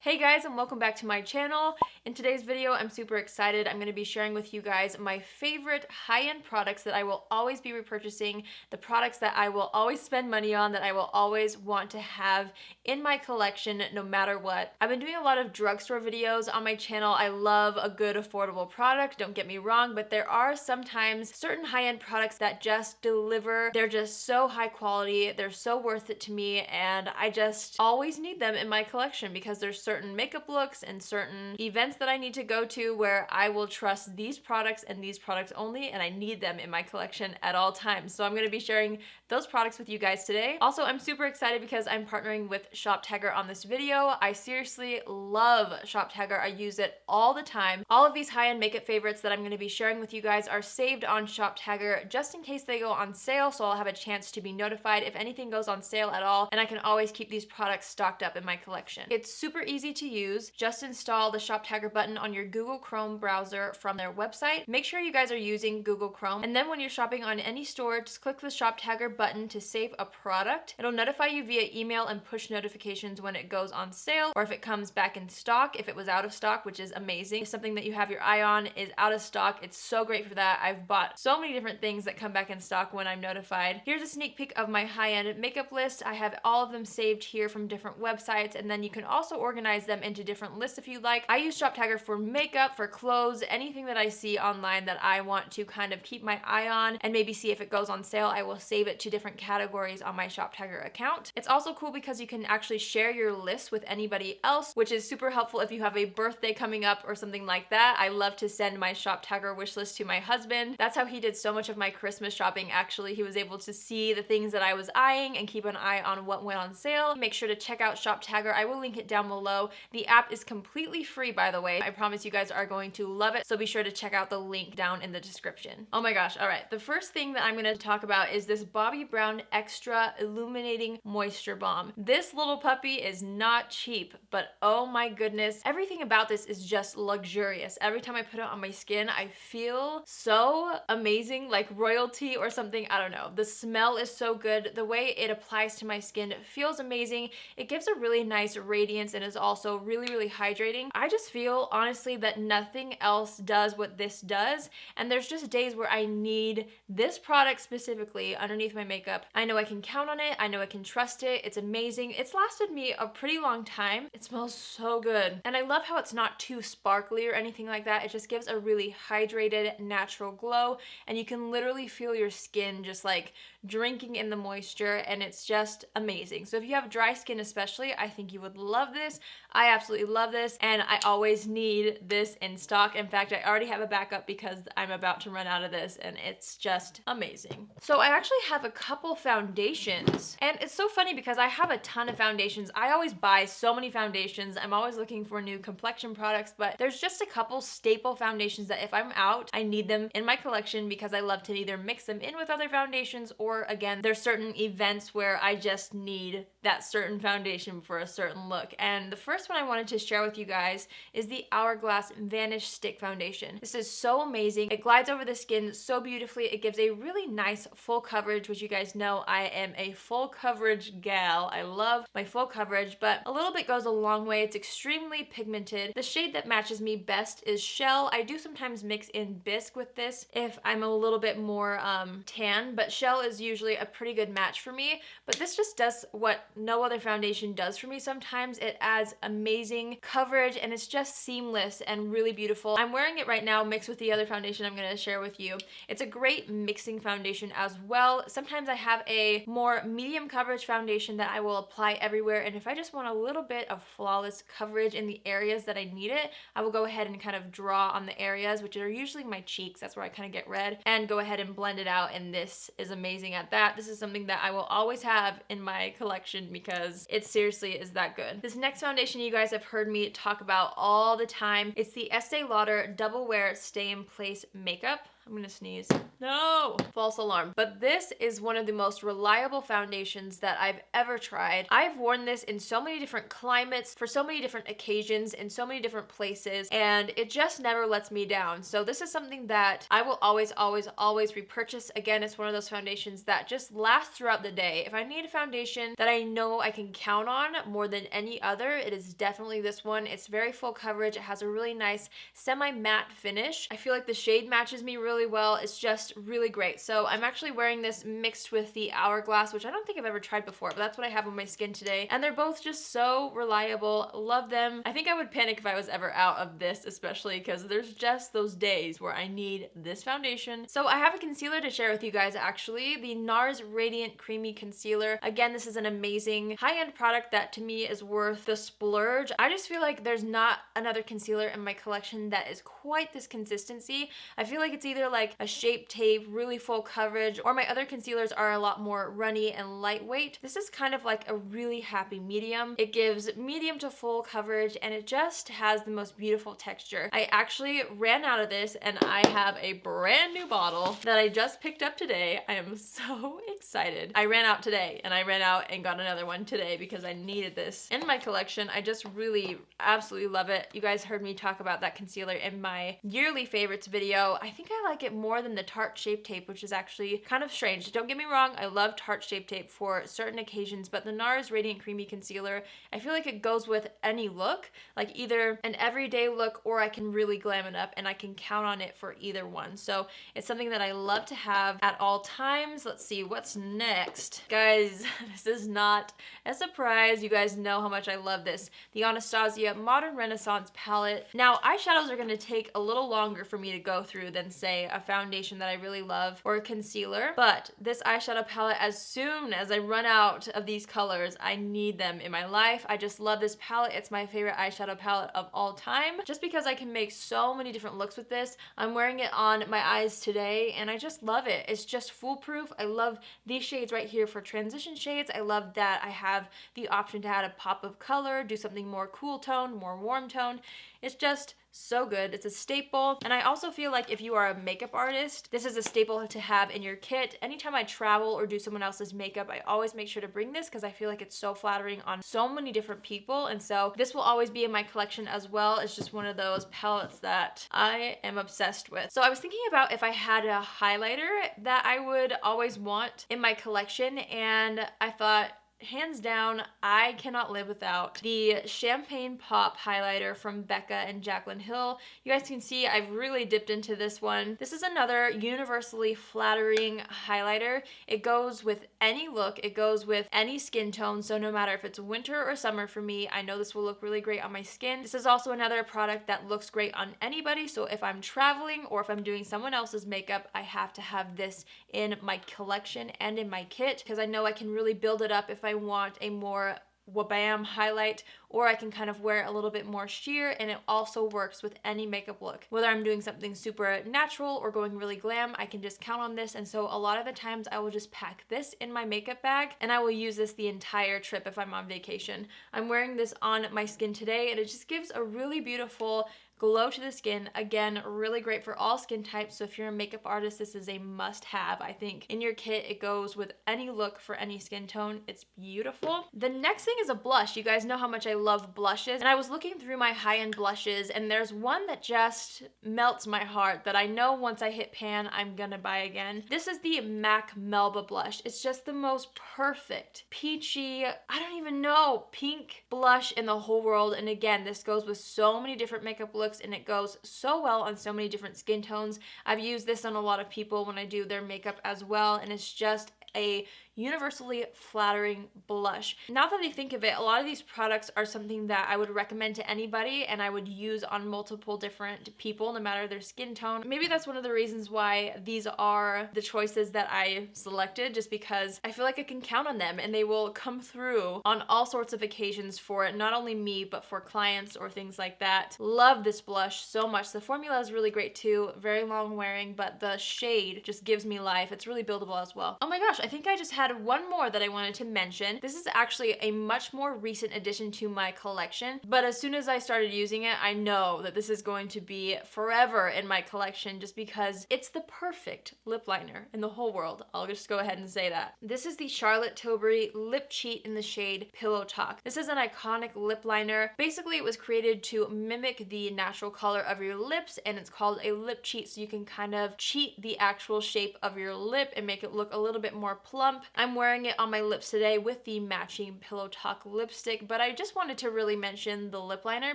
Hey guys, and welcome back to my channel. In today's video, I'm super excited. I'm going to be sharing with you guys my favorite high-end products that I will always be repurchasing, the products that I will always spend money on, that I will always want to have in my collection no matter what. I've been doing a lot of drugstore videos on my channel. I love a good affordable product, don't get me wrong, but there are sometimes certain high-end products that just deliver. They're just so high quality, they're so worth it to me, and I just always need them in my collection because there's certain makeup looks and certain events that I need to go to where I will trust these products and these products only, and I need them in my collection at all times. So I'm going to be sharing those products with you guys today. Also, I'm super excited because I'm partnering with ShopTagger on this video. I seriously love ShopTagger. I use it all the time. All of these high-end makeup favorites that I'm going to be sharing with you guys are saved on ShopTagger just in case they go on sale, so I'll have a chance to be notified if anything goes on sale at all, and I can always keep these products stocked up in my collection. It's super easy to use. Just install the ShopTagger button on your Google Chrome browser from their website. Make sure you guys are using Google Chrome, and then when you're shopping on any store, just click the ShopTagger button to save a product. It'll notify you via email and push notifications when it goes on sale or if it comes back in stock, if it was out of stock, which is amazing. If something that you have your eye on is out of stock, it's so great for that. I've bought so many different things that come back in stock when I'm notified. Here's a sneak peek of my high-end makeup list. I have all of them saved here from different websites, and then you can also organize them into different lists if you like. I use ShopTagger for makeup, for clothes, anything that I see online that I want to kind of keep my eye on and maybe see if it goes on sale. I will save it to different categories on my ShopTagger account. It's also cool because you can actually share your list with anybody else, which is super helpful if you have a birthday coming up or something like that. I love to send my ShopTagger wish list to my husband. That's how he did so much of my Christmas shopping. Actually, he was able to see the things that I was eyeing and keep an eye on what went on sale. Make sure to check out ShopTagger. I will link it down below. The app is completely free, by the way. I promise you guys are going to love it, so be sure to check out the link down in the description. Oh my gosh, all right. The first thing that I'm going to talk about is this Bobbi Brown Extra Illuminating Moisture Balm. This little puppy is not cheap, but oh my goodness, everything about this is just luxurious. Every time I put it on my skin, I feel so amazing, like royalty or something. I don't know. The smell is so good. The way it applies to my skin feels amazing. It gives a really nice radiance and is also really hydrating. I just feel honestly that nothing else does what this does, and there's just days where I need this product specifically underneath my makeup. I know I can count on it. I know I can trust it. It's amazing. It's lasted me a pretty long time. It smells so good, and I love how it's not too sparkly or anything like that. It just gives a really hydrated, natural glow, and you can literally feel your skin just like drinking in the moisture, and it's just amazing. So if you have dry skin especially, I think you would love this. I absolutely love this, and I always need this in stock. In fact, I already have a backup because I'm about to run out of this, and it's just amazing. So I actually have a couple foundations, and it's so funny because I have a ton of foundations. I always buy so many foundations. I'm always looking for new complexion products, but there's just a couple staple foundations that if I'm out, I need them in my collection because I love to either mix them in with other foundations, or again, there's certain events where I just need that certain foundation for a certain look. And the first one I wanted to share with you guys is the Hourglass Vanish Stick Foundation. This is so amazing. It glides over the skin so beautifully. It gives a really nice full coverage, which you guys know I am a full coverage gal. I love my full coverage, but a little bit goes a long way. It's extremely pigmented. The shade that matches me best is Shell. I do sometimes mix in Bisque with this if I'm a little bit more tan, but Shell is usually a pretty good match for me. But this just does what no other foundation does for me sometimes. It adds amazing coverage, and it's just seamless and really beautiful. I'm wearing it right now mixed with the other foundation I'm going to share with you. It's a great mixing foundation as well. Sometimes I have a more medium coverage foundation that I will apply everywhere, and if I just want a little bit of flawless coverage in the areas that I need it, I will go ahead and kind of draw on the areas, which are usually my cheeks. That's where I kind of get red, and go ahead and blend it out, and this is amazing at that. This is something that I will always have in my collection because it seriously is that good. This next foundation you guys have heard me talk about all the time. It's the Estee Lauder Double Wear Stay in Place Makeup. I'm gonna sneeze. No! False alarm. But this is one of the most reliable foundations that I've ever tried. I've worn this in so many different climates, for so many different occasions, in so many different places, and it just never lets me down. So this is something that I will always, always, always repurchase. Again, it's one of those foundations that just lasts throughout the day. If I need a foundation that I know I can count on more than any other, it is definitely this one. It's very full coverage. It has a really nice semi-matte finish. I feel like the shade matches me really well. It's just really great. So I'm actually wearing this mixed with the Hourglass, which I don't think I've ever tried before, but that's what I have on my skin today. And they're both just so reliable. Love them. I think I would panic if I was ever out of this, especially because there's just those days where I need this foundation. So I have a concealer to share with you guys actually, the NARS Radiant Creamy Concealer. Again, this is an amazing high-end product that to me is worth the splurge. I just feel like there's not another concealer in my collection that is quite this consistency. I feel like it's either like a Shape Tape, really full coverage, or my other concealers are a lot more runny and lightweight. This is kind of like a really happy medium. It gives medium to full coverage and it just has the most beautiful texture. I actually ran out of this and I have a brand new bottle that I just picked up today. I am so excited. I ran out today and I ran out and got another one today because I needed this in my collection. I just really absolutely love it. You guys heard me talk about that concealer in my yearly favorites video. I think I like it more than the Tarte Shape Tape, which is actually kind of strange. Don't get me wrong, I love Tarte Shape Tape for certain occasions, but the NARS Radiant Creamy Concealer, I feel like it goes with any look, like either an everyday look or I can really glam it up and I can count on it for either one. So it's something that I love to have at all times. Let's see what's next. Guys, this is not a surprise. You guys know how much I love this. The Anastasia Modern Renaissance palette. Now, eyeshadows are going to take a little longer for me to go through than say a foundation that I really love or a concealer, but this eyeshadow palette, as soon as I run out of these colors, I need them in my life. I just love this palette. It's my favorite eyeshadow palette of all time just because I can make so many different looks with this. I'm wearing it on my eyes today and I just love it. It's just foolproof. I love these shades right here for transition shades. I love that I have the option to add a pop of color, do something more cool tone, more warm tone. It's just so good. It's a staple. And I also feel like if you are a makeup artist, this is a staple to have in your kit. Anytime I travel or do someone else's makeup, I always make sure to bring this because I feel like it's so flattering on so many different people. And so this will always be in my collection as well. It's just one of those palettes that I am obsessed with. So I was thinking about if I had a highlighter that I would always want in my collection, and I thought, hands down, I cannot live without the Champagne Pop highlighter from Becca and Jaclyn Hill. You guys can see I've really dipped into this one. This is another universally flattering highlighter. It goes with any look. It goes with any skin tone. So no matter if it's winter or summer for me, I know this will look really great on my skin. This is also another product that looks great on anybody. So if I'm traveling or if I'm doing someone else's makeup, I have to have this in my collection and in my kit because I know I can really build it up if I want a more wabam highlight, or I can kind of wear a little bit more sheer, and it also works with any makeup look. Whether I'm doing something super natural or going really glam, I can just count on this, and so a lot of the times I will just pack this in my makeup bag, and I will use this the entire trip if I'm on vacation. I'm wearing this on my skin today, and it just gives a really beautiful glow to the skin. Again, really great for all skin types. So if you're a makeup artist, this is a must-have. I think in your kit, it goes with any look for any skin tone. It's beautiful. The next thing is a blush. You guys know how much I love blushes, and I was looking through my high-end blushes, and there's one that just melts my heart that I know once I hit pan, I'm gonna buy again. This is the MAC Melba blush. It's just the most perfect peachy, I don't even know, pink blush in the whole world. And again, this goes with so many different makeup looks, and it goes so well on so many different skin tones. I've used this on a lot of people when I do their makeup as well, and it's just a universally flattering blush. Now that I think of it, a lot of these products are something that I would recommend to anybody and I would use on multiple different people, no matter their skin tone. Maybe that's one of the reasons why these are the choices that I selected, just because I feel like I can count on them and they will come through on all sorts of occasions for not only me, but for clients or things like that. Love this blush so much. The formula is really great too, very long wearing, but the shade just gives me life. It's really buildable as well. Oh my gosh, I think I just had had one more that I wanted to mention. This is actually a much more recent addition to my collection, but as soon as I started using it, I know that this is going to be forever in my collection just because it's the perfect lip liner in the whole world. I'll just go ahead and say that. This is the Charlotte Tilbury Lip Cheat in the shade Pillow Talk. This is an iconic lip liner. Basically, it was created to mimic the natural color of your lips, and it's called a lip cheat, so you can kind of cheat the actual shape of your lip and make it look a little bit more plump. I'm wearing it on my lips today with the matching Pillow Talk lipstick, but I just wanted to really mention the lip liner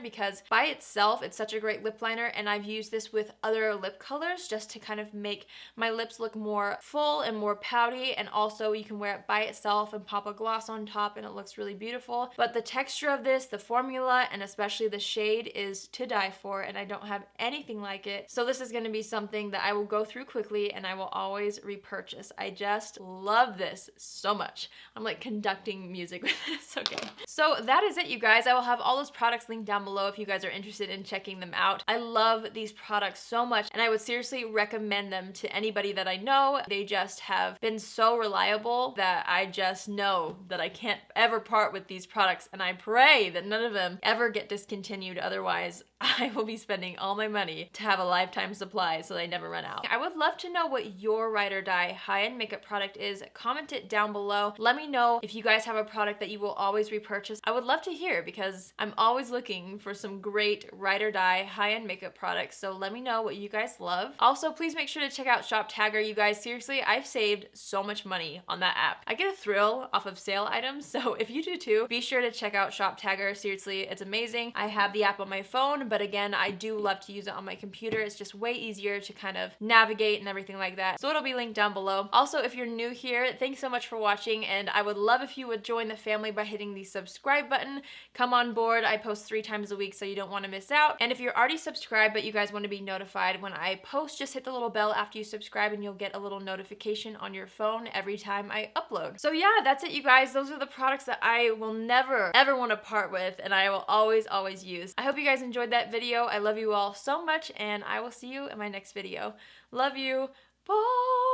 because by itself, it's such a great lip liner, and I've used this with other lip colors just to kind of make my lips look more full and more pouty, and also you can wear it by itself and pop a gloss on top and it looks really beautiful. But the texture of this, the formula, and especially the shade is to die for, and I don't have anything like it. So this is going to be something that I will go through quickly and I will always repurchase. I just love this so much. I'm like conducting music with this. Okay. So that is it, you guys. I will have all those products linked down below if you guys are interested in checking them out. I love these products so much, and I would seriously recommend them to anybody that I know. They just have been so reliable that I just know that I can't ever part with these products, and I pray that none of them ever get discontinued. Otherwise, I will be spending all my money to have a lifetime supply so they never run out. I would love to know what your ride or die high-end makeup product is. Comment it down below. Let me know if you guys have a product that you will always repurchase. I would love to hear because I'm always looking for some great ride or die high-end makeup products, so let me know what you guys love. Also, please make sure to check out Shop Tagger. You guys, seriously, I've saved so much money on that app. I get a thrill off of sale items, so if you do too, be sure to check out Shop Tagger. Seriously, it's amazing. I have the app on my phone, but again, I do love to use it on my computer. It's just way easier to kind of navigate and everything like that. So it'll be linked down below. Also, if you're new here, thanks so much for watching, and I would love if you would join the family by hitting the subscribe button. Come on board. I post 3 times a week, so you don't want to miss out. And if you're already subscribed but you guys want to be notified when I post, just hit the little bell after you subscribe and you'll get a little notification on your phone every time I upload. So yeah, that's it, you guys. Those are the products that I will never ever want to part with, and I will always use. I hope you guys enjoyed that video. I love you all so much, and I will see you in my next video. Love you. Bye.